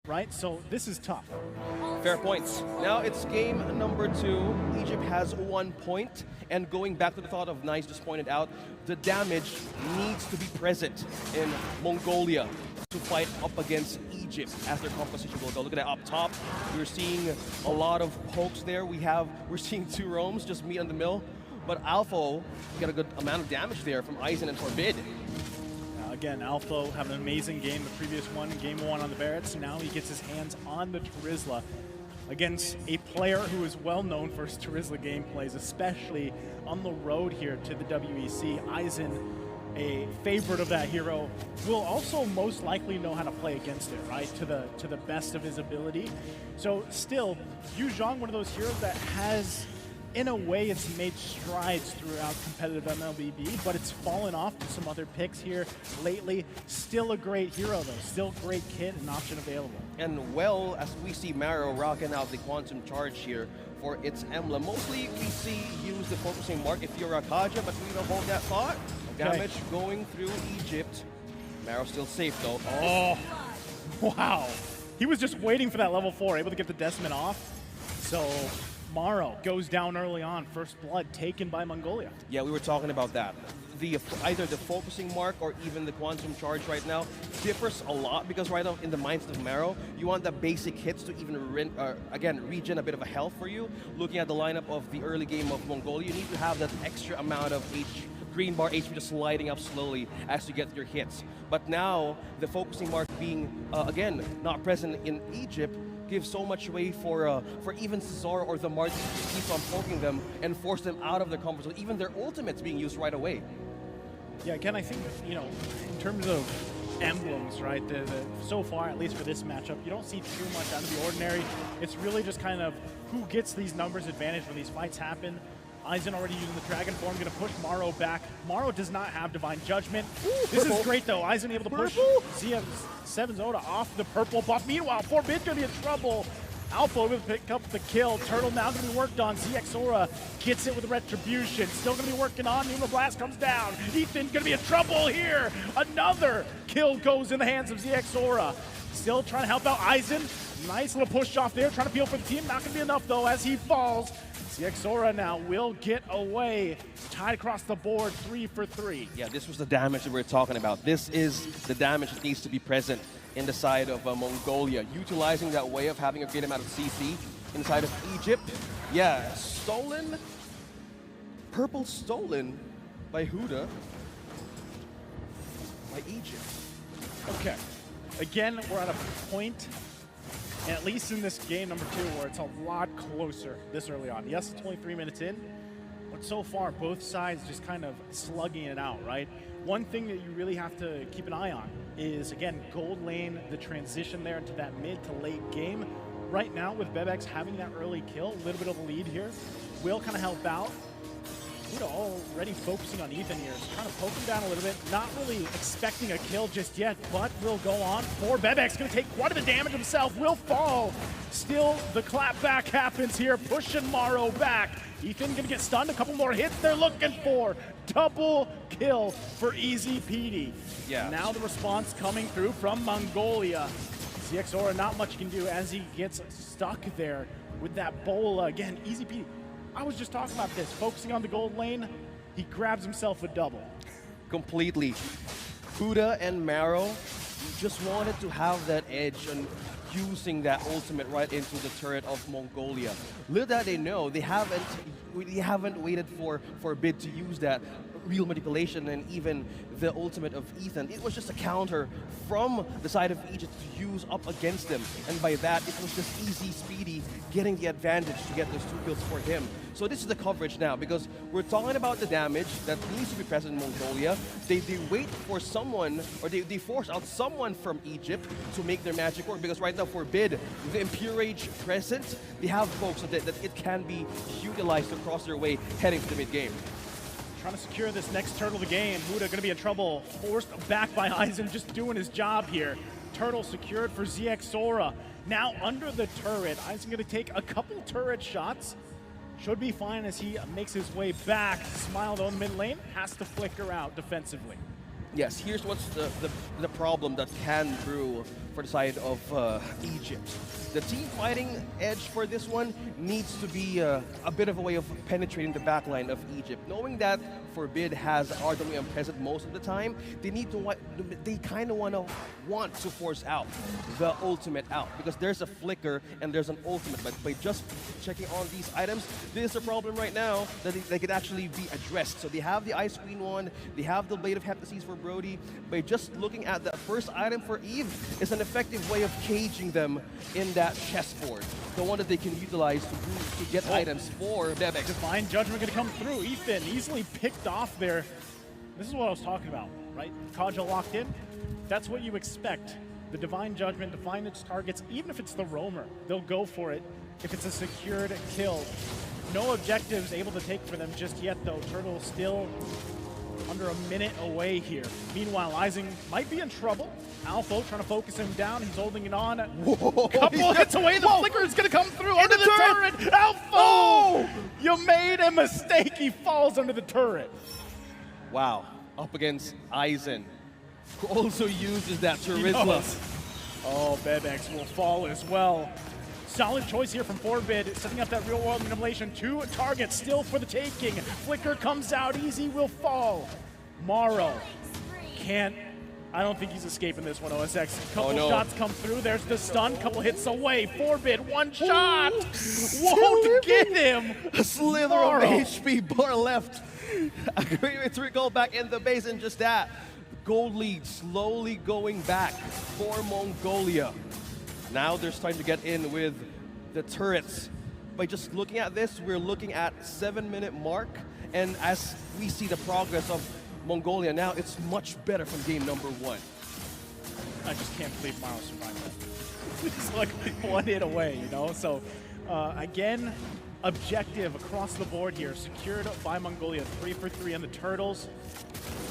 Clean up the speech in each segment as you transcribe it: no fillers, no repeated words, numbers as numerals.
right? So this is tough. Fair points. Now it's game number 2. Egypt has 1 point. And going back to the thought of Nice just pointed out, the damage needs to be present in Mongolia to fight up against Egypt as their composition will go. Look at that up top. We're seeing a lot of pokes there. We're seeing 2 roams just meet on the mill. But Alpha got a good amount of damage there from Aizen and Forbid. Again, Alpha had an amazing game the previous one, game 1 on the Barretts. Now he gets his hands on the Terizla against a player who is well known for his Terizla gameplays, especially on the road here to the WEC. Aizen, a favorite of that hero, will also most likely know how to play against it, right? To the best of his ability. So still, Yu Zhang, one of those heroes that has, in a way, it's made strides throughout competitive MLBB, but it's fallen off to some other picks here lately. Still a great hero, though. Still great kit and option available. And well, as we see Maro rocking out the Quantum Charge here for its emblem, mostly we see use the focusing mark if you're Rakaja, but we don't hold that thought. Okay. Damage going through Egypt. Maro still safe, though. Oh, wow. He was just waiting for that level 4, able to get the Decimate off. So Maro goes down early on. First blood taken by Mongolia. Yeah, we were talking about that. Either the focusing mark or even the quantum charge right now differs a lot because right now in the mindset of Maro, you want the basic hits to even regen a bit of a health for you. Looking at the lineup of the early game of Mongolia, you need to have that extra amount of green bar HP just sliding up slowly as you get your hits. But now the focusing mark being again not present in Egypt gives so much way for even Cesar or the Marty to keep on poking them and force them out of their comfort zone. Even their ultimates being used right away. Yeah, again, I think, you know, in terms of emblems, right, so far, at least for this matchup, you don't see too much out of the ordinary. It's really just kind of who gets these numbers advantage when these fights happen. Aizen already using the Dragon form, going to push Maro back. Maro does not have Divine Judgment. This is great, though. Aizen able to push ZF7 Zoda off the purple buff. Meanwhile, Forbid going to be in trouble. Alpha will pick up the kill. Turtle now going to be worked on. ZXora gets it with Retribution. Still going to be working on. Numa Blast comes down. Ethan going to be in trouble here. Another kill goes in the hands of ZXora. Still trying to help out Aizen. Nice little push off there. Trying to peel for the team. Not going to be enough, though, as he falls. ZXora now will get away. Tied across the board, 3 for 3. Yeah, this was the damage that we're talking about. This is the damage that needs to be present in the side of Mongolia. Utilizing that way of having a great amount of CC inside of Egypt. Yeah, stolen. Purple stolen by Huda. By Egypt. Okay. Again, we're at a point, at least in this game number 2, where it's a lot closer this early on. Yes, it's only 3 minutes in, but so far both sides just kind of slugging it out, right? One thing that you really have to keep an eye on is, again, gold lane, the transition there into that mid to late game. Right now, with Bebex having that early kill, a little bit of a lead here, will kind of help out. Huda already focusing on Ethan here, trying to poke him down a little bit, not really expecting a kill just yet, but will go on for Bebex, going to take quite a bit of damage himself, will fall. Still, the clap back happens here, pushing Maro back. Ethan going to get stunned, a couple more hits they're looking for. Double kill for Easy Petey. Yeah. Now the response coming through from Mongolia. ZXora, not much he can do as he gets stuck there with that bola. Again, Easy Petey. I was just talking about this, focusing on the gold lane, he grabs himself a double. Completely. Huda and Maro just wanted to have that edge on using that ultimate right into the turret of Mongolia. Little that they know, they haven't waited for Bid to use that real manipulation and even the ultimate of Ethan. It was just a counter from the side of Egypt to use up against them. And by that, it was just Easy Speedy getting the advantage to get those 2 kills for him. So this is the coverage now because we're talking about the damage that needs to be present in Mongolia. They wait for someone, or they force out someone from Egypt to make their magic work because right now for Bid, with the Impure Age present, they have folks that it can be utilized across their way heading to the mid-game. Trying to secure this next turtle of the game. Huda going to be in trouble. Forced back by Aizen, just doing his job here. Turtle secured for ZXora. Now under the turret. Aizen going to take a couple turret shots. Should be fine as he makes his way back. Smile though in the mid lane. Has to flicker out defensively. Yes, here's what's the problem that can brew for the side of Egypt. The team fighting edge for this one needs to be a bit of a way of penetrating the backline of Egypt. Knowing that Forbid has RWM present most of the time, they kind of want to force out the ultimate out because there's a flicker and there's an ultimate. But by just checking on these items, this is a problem right now that they could actually be addressed. So they have the Ice Queen one, they have the Blade of Heptases for Brody. By just looking at the first item for Eve is an effective way of caging them in that chessboard. The one that they can utilize to get items for Bebex. Divine Judgment going to come through. Ethan easily picked off there. This is what I was talking about, right? Kaja locked in. That's what you expect. The Divine Judgment to find its targets, even if it's the roamer, they'll go for it if it's a secured kill. No objectives able to take for them just yet, though. Turtle still under a minute away here. Meanwhile, Ising might be in trouble. Alpha trying to focus him down. He's holding it on. Whoa, Couple hits away. The flicker is going to come through under the turret. Alpha! Oh! You made a mistake. He falls under the turret. Wow. Up against Aizen, who also uses that Charisma. Oh, Bebex will fall as well. Solid choice here from Forbid, setting up that real-world manipulation. 2 targets still for the taking. Flicker comes out, Easy will fall. Maro can't, I don't think he's escaping this one, OSX. Couple shots come through, there's the stun, couple hits away. Forbid, 1 shot! Won't get him! A slither Maro. of HP bar left. A great way to recall back in the base, and just that. Gold lead slowly going back for Mongolia. Now they're starting to get in with the turrets. By just looking at this, we're looking at 7-minute mark. And as we see the progress of Mongolia now, it's much better from game number 1. I just can't believe Maro survived that. It's like 1 hit away, you know? So, again, objective across the board here. Secured by Mongolia, 3 for 3 on the Turtles.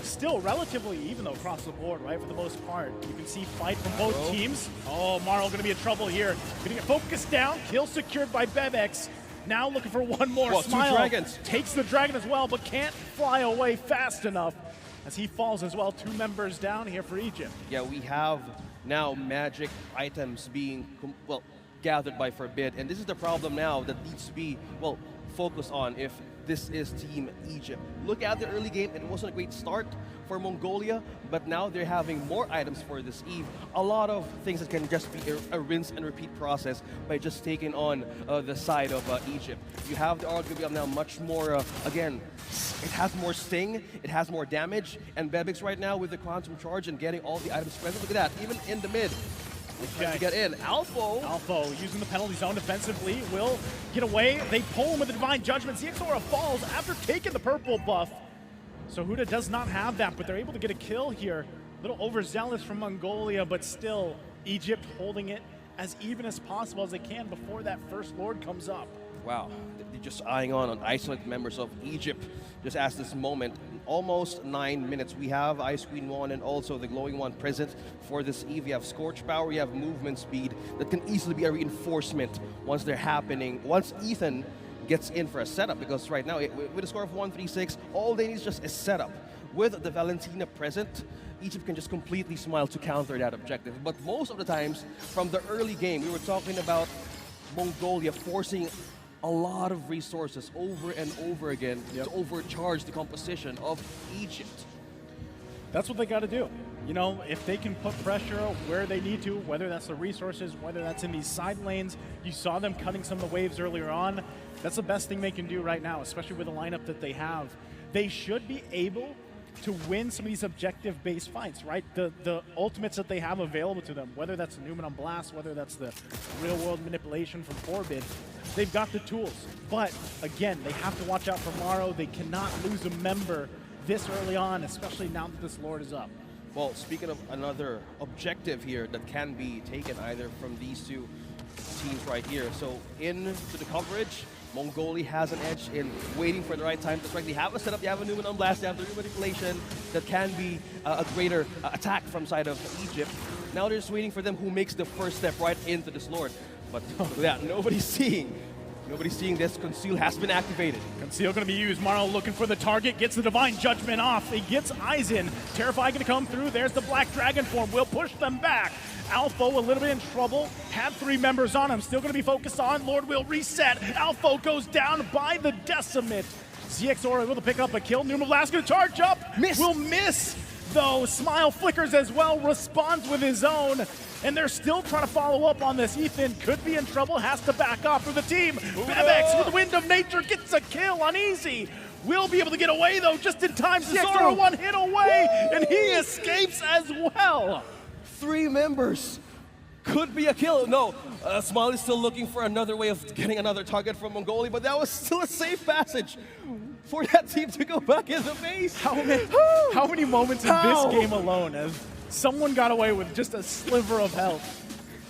Still relatively even though across the board, right, for the most part. You can see fight from both teams. Oh, Marl gonna be in trouble here. Gonna get focused down, kill secured by Bebex. Now looking for one more. Smile 2 dragons. Takes the dragon as well, but can't fly away fast enough as he falls as well. 2 members down here for Egypt. Yeah, we have now magic items being, gathered by Forbid. And this is the problem now that needs to be, focused on if this is Team Egypt. Look at the early game, it wasn't a great start for Mongolia, but now they're having more items for this Eve. A lot of things that can just be a rinse and repeat process by just taking on the side of Egypt. You have the arguably now much more, again, it has more sting, it has more damage, and Bebex right now with the Quantum Charge and getting all the items present. Look at that, even in the mid. To get in. Alpha using the penalty zone defensively will get away. They pull him with the Divine Judgment. Zexora falls after taking the purple buff. So Huda does not have that, but they're able to get a kill here. A little overzealous from Mongolia, but still Egypt holding it as even as possible as they can before that first Lord comes up. Wow, they're just eyeing on isolated members of Egypt just as this moment. Almost 9 minutes. We have Ice Queen 1 and also the Glowing One present for this Eve. You have Scorch Power, you have movement speed that can easily be a reinforcement once they're happening. Once Ethan gets in for a setup, because right now with a score of 136, all they need is just a setup. With the Valentina present, Egypt can just completely smile to counter that objective. But most of the times from the early game, we were talking about Mongolia forcing a lot of resources over and over again to overcharge the composition of Egypt. That's what they got to do. You know, if they can put pressure where they need to, whether that's the resources, whether that's in these side lanes, you saw them cutting some of the waves earlier on. That's the best thing they can do right now, especially with the lineup that they have. They should be able to win some of these objective-based fights, right? The ultimates that they have available to them, whether that's the Newman on Blast, whether that's the real-world manipulation from Forbid, they've got the tools. But, again, they have to watch out for Maro. They cannot lose a member this early on, especially now that this Lord is up. Well, speaking of another objective here that can be taken either from these two teams right here. So, into the coverage, Mongolia has an edge in waiting for the right time to strike. They have a setup, they have a Newman on Blast, they have the manipulation that can be a greater attack from side of Egypt. Now they're just waiting for them who makes the first step right into this Lord. But yeah, nobody's seeing Nobody's seeing this. Conceal has been activated. Conceal going to be used. Maro looking for the target, gets the Divine Judgment off. He gets Eisen. Terrify going to come through. There's the Black Dragon form. Will push them back. Alpha a little bit in trouble. Had 3 members on him. Still going to be focused on. Lord will reset. Alpha goes down by the Decimate. ZXOR able to pick up a kill. Numa Blast going to charge up. Miss. Will miss, though. Smile flickers as well. Responds with his own. And they're still trying to follow up on this. Ethan could be in trouble, has to back off for the team. Bebex with Wind of Nature gets a kill on Easy. Will be able to get away though, just in time. Zora 1 hit away, and he escapes as well. 3 members. Could be a kill. No, Smile is still looking for another way of getting another target from Mongolia, but that was still a safe passage for that team to go back in the base. How many moments in this game alone has someone got away with just a sliver of health?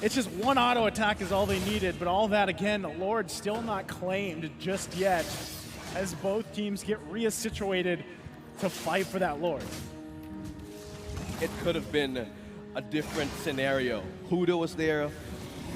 It's just one auto attack is all they needed, but all that again, Lord still not claimed just yet as both teams get re-situated to fight for that Lord. It could have been a different scenario. Huda was there,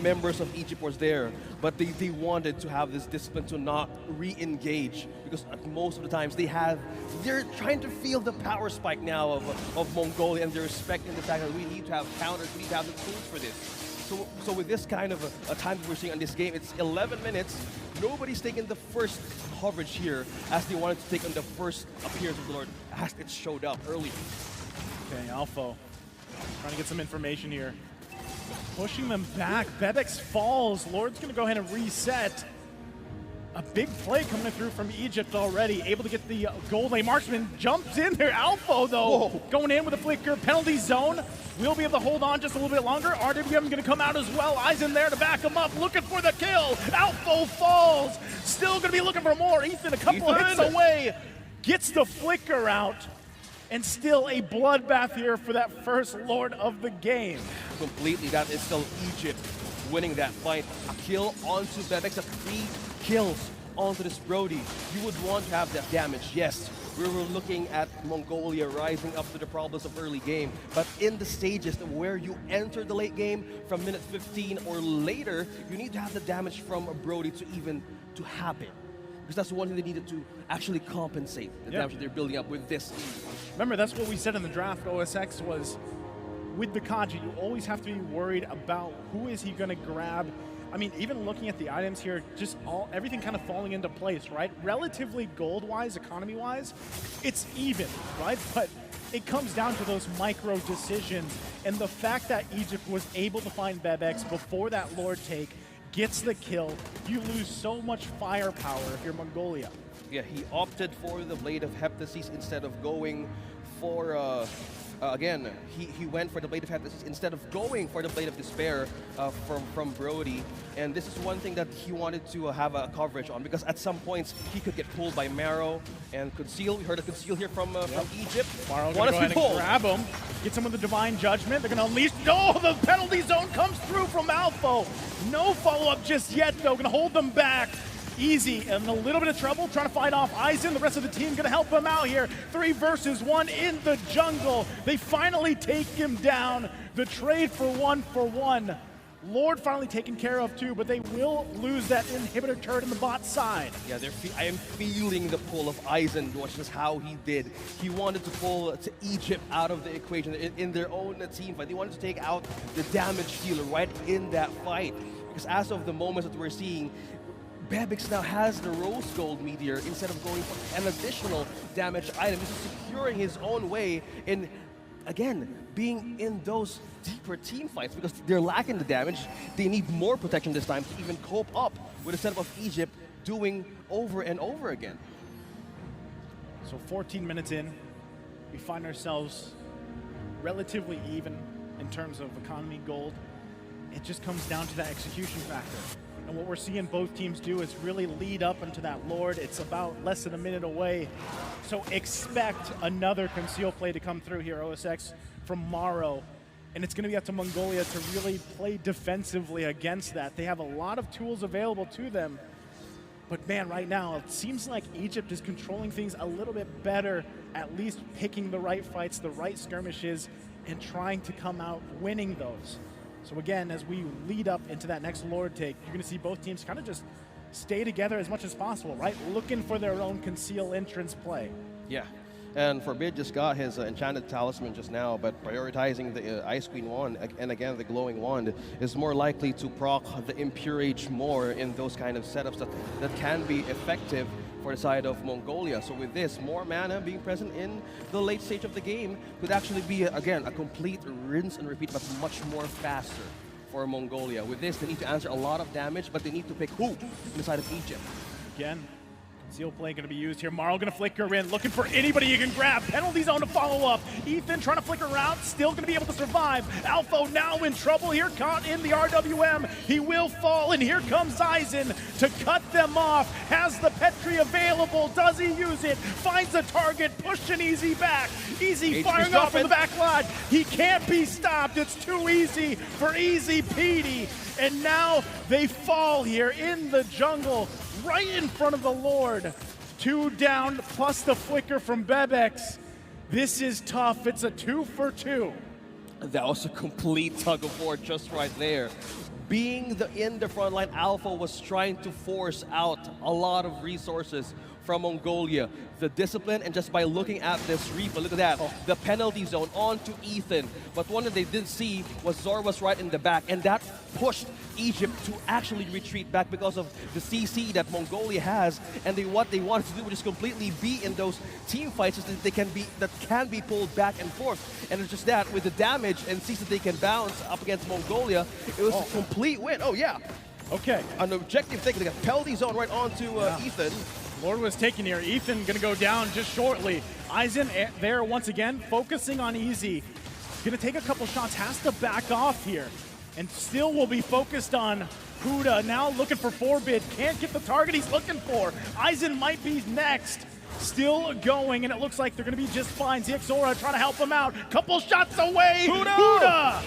members of Egypt was there, but they wanted to have this discipline to not re-engage because most of the times they're trying to feel the power spike now of Mongolia, and they're respecting the fact that we need to have counters, we need to have the tools for this. So with this kind of a time that we're seeing on this game, it's 11 minutes. Nobody's taking the first coverage here as they wanted to take on the first appearance of the Lord as it showed up early. Okay, Alpha trying to get some information here. Pushing them back. Bebex falls. Lord's going to go ahead and reset. A big play coming through from Egypt already. Able to get the gold lane. Marksman jumps in there. Alpha, though, going in with a flicker. Penalty zone. We'll be able to hold on just a little bit longer. RWM going to come out as well. Eisen there to back him up. Looking for the kill. Alpha falls. Still going to be looking for more. Ethan a couple of hits away. Gets the flicker out. And still a bloodbath here for that first Lord of the game. Completely, that is still Egypt winning that fight. A kill onto Bebex, 3 kills onto this Brody. You would want to have that damage, yes. We were looking at Mongolia rising up to the problems of early game, but in the stages where you enter the late game from minute 15 or later, you need to have the damage from Brody to happen. Because that's the one thing they needed to actually compensate the damage that they're building up with this. Remember, that's what we said in the draft. OSX was, with the Kaji, you always have to be worried about who is he going to grab. I mean, even looking at the items here, just everything kind of falling into place, right? Relatively gold-wise, economy-wise, it's even, right? But it comes down to those micro decisions, and the fact that Egypt was able to find Bebex before that Lord take, gets the kill, you lose so much firepower if you're Mongolia. Yeah, he opted for the Blade of Heptasis instead of going for, again, he went for the Blade of Heptasis instead of going for the Blade of Despair from Brody. And this is one thing that he wanted to have a coverage on, because at some points he could get pulled by Maro and Conceal. We heard a Conceal here from Egypt. Maro gonna go ahead and grab him, gets him with the Divine Judgment. They're gonna unleash, the penalty zone comes through from Alpha. No follow-up just yet though, gonna hold them back. Easy, and a little bit of trouble trying to fight off Eisen. The rest of the team gonna help him out here. 3 versus 1 in the jungle. They finally take him down. The trade for 1-for-1. Lord finally taken care of too, but they will lose that inhibitor turret in the bot side. Yeah, I am feeling the pull of Eisen, which is how he did. He wanted to pull to Egypt out of the equation in their own team fight. They wanted to take out the damage dealer right in that fight. Because as of the moments that we're seeing, Bebex now has the Rose Gold Meteor instead of going for an additional damage item. He's securing his own way in, again, being in those deeper team fights because they're lacking the damage. They need more protection this time to even cope up with a setup of Egypt doing over and over again. So 14 minutes in, we find ourselves relatively even in terms of economy gold. It just comes down to that execution factor. And what we're seeing both teams do is really lead up into that Lord. It's about less than a minute away. So expect another Conceal play to come through here, OSX, from Maro. And it's going to be up to Mongolia to really play defensively against that. They have a lot of tools available to them. But man, right now, it seems like Egypt is controlling things a little bit better, at least picking the right fights, the right skirmishes, and trying to come out winning those. So again, as we lead up into that next Lord take, you're going to see both teams kind of just stay together as much as possible, right? Looking for their own conceal entrance play. Yeah. And Forbid just got his enchanted talisman just now, but prioritizing the Ice Queen wand, and again the glowing wand, is more likely to proc the Impurage more in those kind of setups that can be effective for the side of Mongolia. So with this, more mana being present in the late stage of the game could actually be, again, a complete rinse and repeat, but much more faster for Mongolia. With this, they need to answer a lot of damage, but they need to pick who on the side of Egypt. Again, conceal play going to be used here. Marl going to flicker in, looking for anybody you can grab. Penalty zone to follow up. Ethan trying to flicker around, still going to be able to survive. Alpha now in trouble here, caught in the RWM. He will fall, and here comes Eisen to cut them off. Has the Petri available. Does he use it? Finds a target, pushing Easy back. Easy firing off from the back line. He can't be stopped. It's too easy for Easy Petey. And now they fall here in the jungle, right in front of the Lord. 2 down, plus the flicker from Bebex. This is tough. It's a 2 for 2. That was a complete tug of war just right there. Being in the front line, Alpha was trying to force out a lot of resources from Mongolia. The discipline, and just by looking at this Reaper, look at that, the penalty zone onto Ethan. But one that they didn't see was Zorba's right in the back, and that pushed Egypt to actually retreat back because of the CC that Mongolia has, and what they wanted to do was just completely be in those team fights so that can be pulled back and forth. And it's just that, with the damage and CC that they can bounce up against Mongolia, it was a complete win. Oh yeah. Okay. An objective thing, they got penalty zone right onto Ethan. Lord was taken here. Ethan going to go down just shortly. Eisen there once again, focusing on Easy. Going to take a couple shots, has to back off here. And still will be focused on Huda. Now looking for Forbid. Can't get the target he's looking for. Eisen might be next. Still going, and it looks like they're going to be just fine. Zexora trying to help him out. Couple shots away. Huda!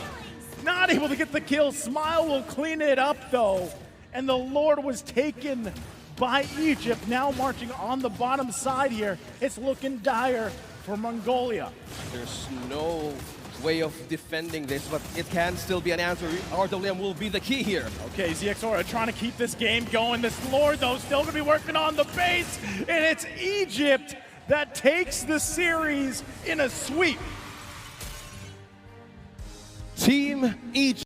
Not able to get the kill. Smile will clean it up, though. And the Lord was taken by Egypt, now marching on the bottom side here. It's looking dire for Mongolia. There's no way of defending this, but it can still be an answer. RWM will be the key here. Okay, ZXORA trying to keep this game going. This Lord, though, still going to be working on the base, and it's Egypt that takes the series in a sweep. Team Egypt.